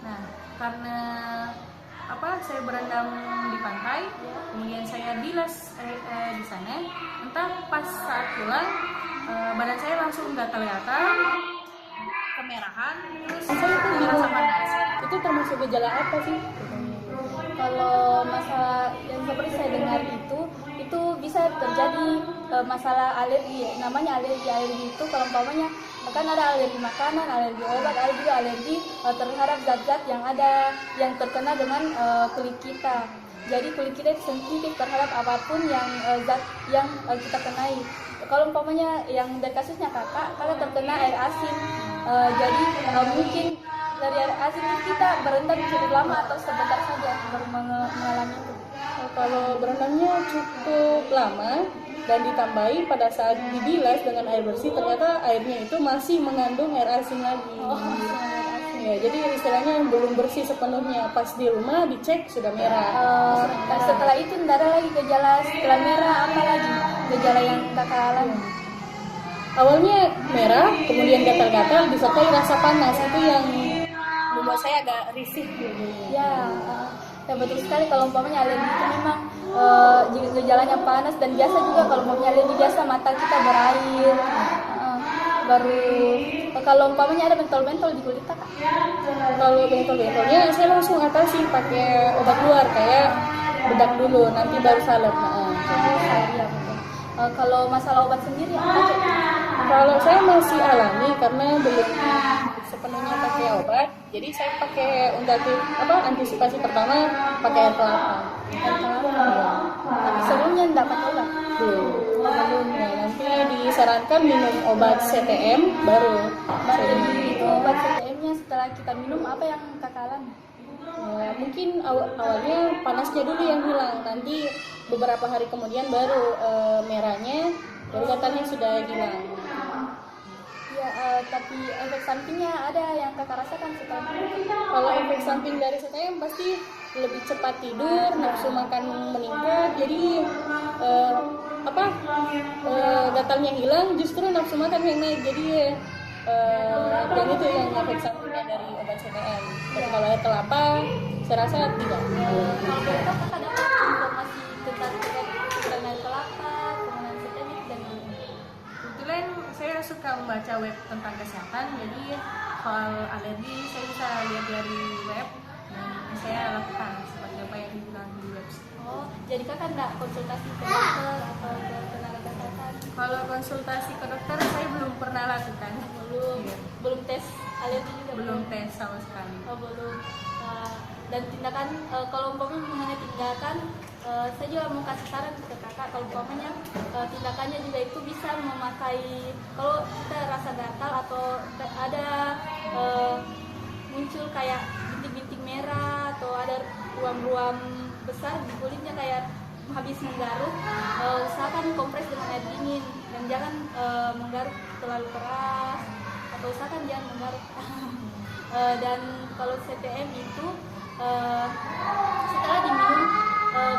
Nah, karena saya berendam di pantai, kemudian saya bilas di sana. Entah pas saat pulang, badan saya langsung gatal-gatal, kemerahan, terus rasa panas. Itu termasuk gejala apa sih? Kalau masalah yang seperti saya dengar itu bisa terjadi masalah alergi. Namanya alergi itu kalau umpamanya kan ada alergi makanan, alergi obat, ada juga alergi terhadap zat-zat yang terkena dengan kulit kita. Jadi kulit kita sensitif terhadap apapun yang zat yang kita kenai. Kalau umpamanya yang dari kasusnya kakak terkena air asin, jadi mungkin dari air asin kita berendam cukup lama atau sebentar saja baru mengalami itu. Kalau berendamnya cukup lama dan ditambahi pada saat dibilas dengan air bersih, ternyata airnya itu masih mengandung air asin lagi. Ya, jadi istilahnya belum bersih sepenuhnya. Pas di rumah dicek sudah merah. Setelah itu tidak ada lagi gejala setelah merah, apa lagi gejala yang kakak alami? Awalnya merah, kemudian gatal-gatal, disertai rasa panas. Itu yang membuat saya agak risih. Ya, betul sekali. Kalau umpamanya alergi itu memang jika gejalanya panas, dan biasa juga kalau umpamanya alergi biasa mata kita berair. Baru kalau umpamanya ada bentol-bentol di kulit kakak. Kalau bentol-bentolnya saya langsung atasi pakai obat luar, kayak bedak dulu, nanti baru salep. Kalau masalah obat sendiri apa? Kalau saya masih alami karena belum sepenuhnya pakai obat, jadi saya pakai untuk antisipasi pertama pakai air kelapa. Tapi sebelumnya tidak pakai obat. Belum. Ya, nanti disarankan minum obat CTM baru. Itu obat CTM-nya setelah kita minum apa yang kakak alami? Ya, mungkin awalnya panasnya dulu yang hilang, nanti beberapa hari kemudian baru merahnya, baru gatalnya sudah hilang. Ya, tapi efek sampingnya ada yang kakak rasakan setelah minum? Kalau efek samping dari CTM pasti lebih cepat tidur, nafsu makan meningkat, jadi gatalnya hilang, justru nafsu makan yang naik. Jadi dan itu yang efek sampingnya dari obat CTM. Dan kalau air kelapa, saya rasa tidak. Kalau kakak dapat informasi tentang air kelapa, penggunaan CTM dan Kebetulan saya suka membaca web tentang kesehatan, jadi soal alergi saya bisa lihat dari web dan saya lakukan seperti apa yang dibilang di website. Jadi kakak enggak konsultasi ke dokter atau ke tenaga kesehatan? Kalau konsultasi ke dokter saya belum pernah lakukan. Belum tes alergi juga? Belum tes sama sekali. Belum. Dan tindakan, kalau umpamanya mengenai tindakan, saya juga mau kasih saran ke kakak. Kalau umpamanya tindakannya juga itu bisa memakai, kalau kita rasa gatal atau ada muncul kayak bintik-bintik merah atau ada ruam-ruam besar di kulitnya kayak habis menggaruk, usahakan kompres dengan air dingin dan jangan menggaruk terlalu keras, atau usahakan jangan menggaruk. Dan kalau CTM itu setelah diminum,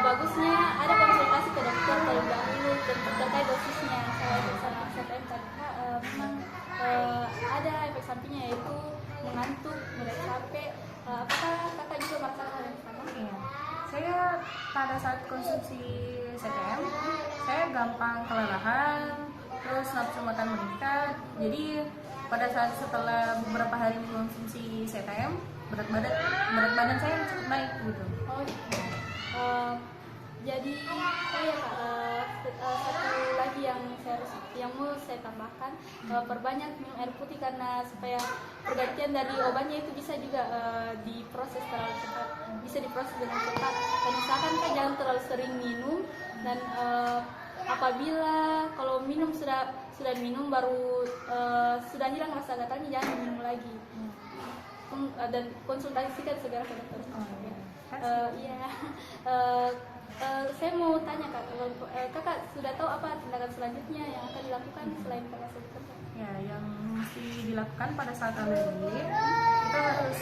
bagusnya ada konsultasi ke dokter terlebih dahulu terkait dosisnya. Kalau efek samping CTM karena memang ada efek sampingnya, yaitu mengantuk, mulai capek. Apakah kakak juga merasakan hal yang sama? Iya. Saya pada saat konsumsi CTM, saya gampang kelelahan, terus nafsu makan meningkat. Jadi pada saat setelah beberapa hari mengkonsumsi CTM, berat badan saya cukup naik gitu. Jadi satu lagi yang mau saya tambahkan, perbanyak minum air putih karena supaya pergantian dari obatnya itu bisa juga diproses terlalu cepat, bisa diproses dengan cepat. Dan misalkan kan jangan terlalu sering minum, dan apabila kalau minum sudah minum baru sudah hilang rasa gatalnya, jangan minum lagi. Dan konsultasikan segera ke dokter. Saya mau tanya kakak sudah tahu apa tindakan selanjutnya yang akan dilakukan selain kakak sebutkan? Ya, yang mesti dilakukan pada saat alergi, kita harus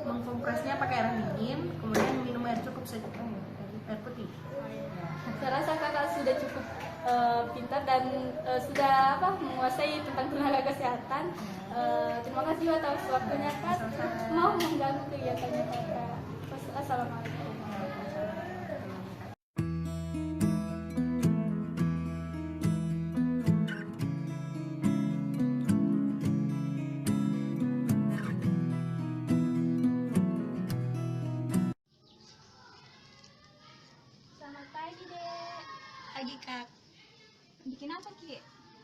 mengkompresnya pakai air dingin, kemudian minum air cukup air putih. Saya rasa kakak sudah cukup pintar dan sudah menguasai tentang tenaga kesehatan. Terima kasih atas waktunya Kak. Mau mengganggu kegiatannya Kakak. Assalamualaikum. Selamat pagi, Dek. Pagi Kak, Bikin apa, Ki?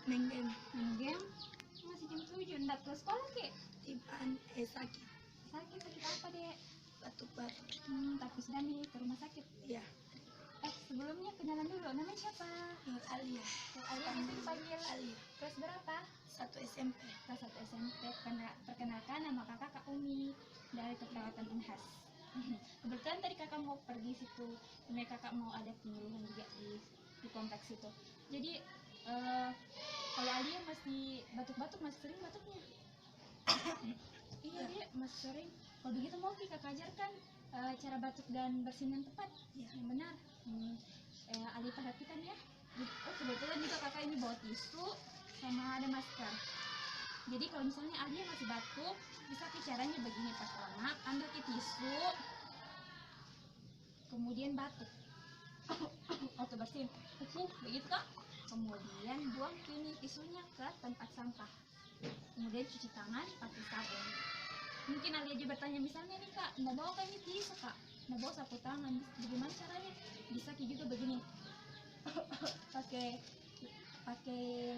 main game. Main game? Masih jam 7, ndak ke sekolah, Ki? Tiban, sakit, Sakit apa, Dek? batuk-batuk. Tapi sudah nih ke rumah sakit. Iya, Sebelumnya kenalan dulu. Namanya siapa? Nur Alia. Alia nanti dipanggil. Alia, Kelas berapa? 1 SMP. Kelas 1 SMP. Perkenalkan, nama kakak Kak Umi dari keperawatan Unhas. Kebetulan tadi kakak mau pergi situ, sebenarnya kakak mau ada penyuluhan juga di kompleks itu. Jadi kalau Alia masih batuk-batuk, masih sering batuknya. Iya dia masih sering. Kalau begitu mau kakak ajarkan cara batuk dan bersin yang tepat, yang benar. Alia perhatikan ya. Kebetulan juga kakak ini bawa tisu sama ada masker. Jadi kalau misalnya Alia masih batuk, bisa caranya begini, pertama ambil tisu, kemudian batuk, atau bersin, begitu Kak. Kemudian buang ini tisunya ke tempat sampah. Kemudian cuci tangan pakai sabun. Mungkin Alia juga bertanya, misalnya nih Kak, nggak bawa kan ini tisu Kak, nggak bawa sapu tangan, bagaimana caranya? Bisa juga begini, pakai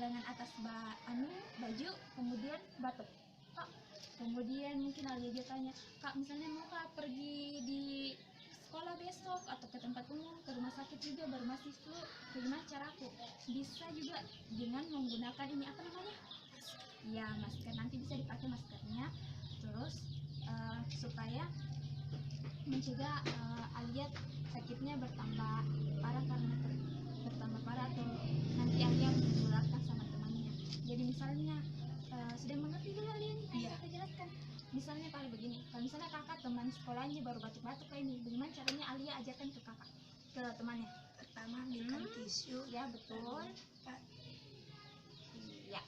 lengan atas baju, kemudian batuk Kak. Kemudian mungkin Alia dia tanya, Kak misalnya mau Kak pergi di sekolah besok atau ke tempat umum, ke rumah sakit juga baru masih flu, bagaimana cara aku? Bisa juga dengan menggunakan ini apa namanya? Ya masker, nanti bisa dipakai maskernya, terus supaya mencegah Alia sakitnya bertambah parah, karena bertambah parah atau nanti Alia menularkan sama temannya. Jadi misalnya sudah mengerti dulu Alia nih, kita jelaskan. Misalnya kalau begini, kalau misalnya kakak teman sekolahnya baru batuk-batuk kayak ini, bagaimana caranya Alia ajarkan ke kakak, ke temannya? Pertama ambilkan tisu. Ya betul. Iya.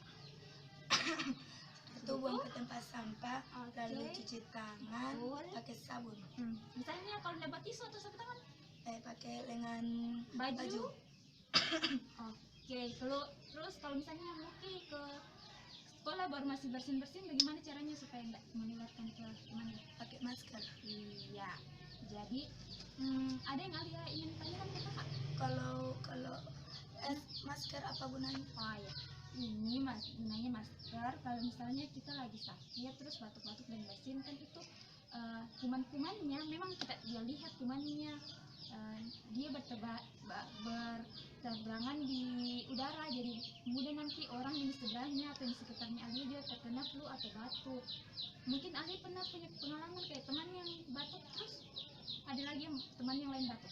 Itu buang ke tempat sampah, Oke. lalu cuci tangan Betul. pakai sabun. Misalnya kalau dapat tisu atau sapu tangan, Pakai lengan baju. Oke, terus kalau misalnya mungkin ke sekolah baru masih bersin-bersin, bagaimana caranya supaya nggak menularkan ke temannya? pakai masker. Iya. Jadi ada yang Alia ingin tanyakan ke kakak? Kalau masker apa gunanya? Oh ya, ini gunanya masker kalau misalnya kita lagi sakit terus batuk-batuk dan bersin kan itu kuman-kumannya memang dia lihat kumannya, dia berterbangan di udara, jadi kemudian nanti orang di sebelahnya atau di sekitarnya Alia dia terkena flu atau batuk. Mungkin Alia pernah punya pengalaman kayak teman yang batuk terus ada lagi yang teman yang lain batuk.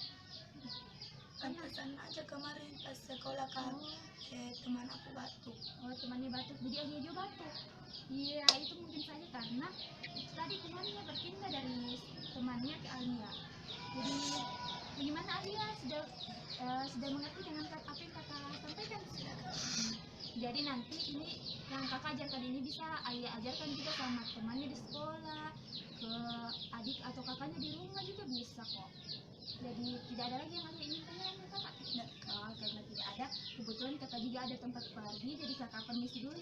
Pantesan aja kemarin pas sekolah kan, teman aku batuk. Oh temannya batuk, jadi Alia juga batuk. Iya itu mungkin saja karena tadi temannya berpindah dari temannya ke Alia. Jadi bagaimana Alia sudah mengerti dengan apa yang kakak sampaikan? Jadi nanti ini yang kakak ajarkan ini bisa Alia ajarkan juga sama temannya di sekolah, ke adik atau kakaknya di rumah juga bisa kok. Jadi tidak ada lagi yang Alia ingin tanyakan ke kakak? Tidak. Karena tidak ada, kebetulan kakak juga ada tempat pergi, jadi kakak permisi dulu